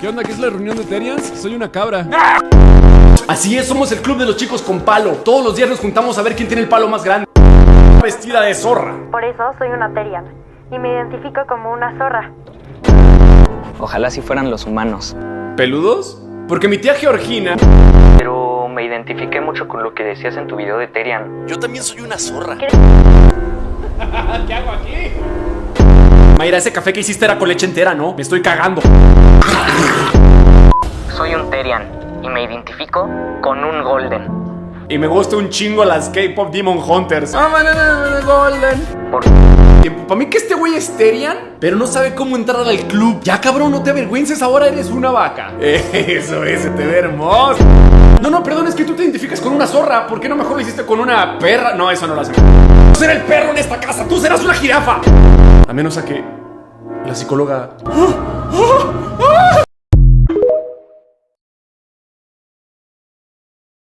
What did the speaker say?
¿Qué onda? ¿Qué es la reunión de Terians? Soy una cabra. Así es, somos el club de los chicos con palo. Todos los días nos juntamos a ver quién tiene el palo más grande. Vestida de zorra. Por eso soy una Terian y me identifico como una zorra. Ojalá si fueran los humanos. ¿Peludos? Porque mi tía Georgina... Pero me identifiqué mucho con lo que decías en tu video de Terian. Yo también soy una zorra. ¿Qué hago aquí? Mayra, ese café que hiciste era con leche entera, ¿no? Me estoy cagando. Soy un Terian y me identifico con un Golden. Y me gusta un chingo las K-Pop Demon Hunters. Golden. Para mí que este güey es Terian, pero no sabe cómo entrar al club. Ya, cabrón, no te avergüences, ahora eres una vaca. Eso, ese te ve hermoso. No, perdón, es que tú te identificas con una zorra. ¿Por qué no mejor lo hiciste con una perra? No, eso no lo hace. Tú serás el perro en esta casa, tú serás una jirafa. A menos a que la psicóloga... ¡Ah!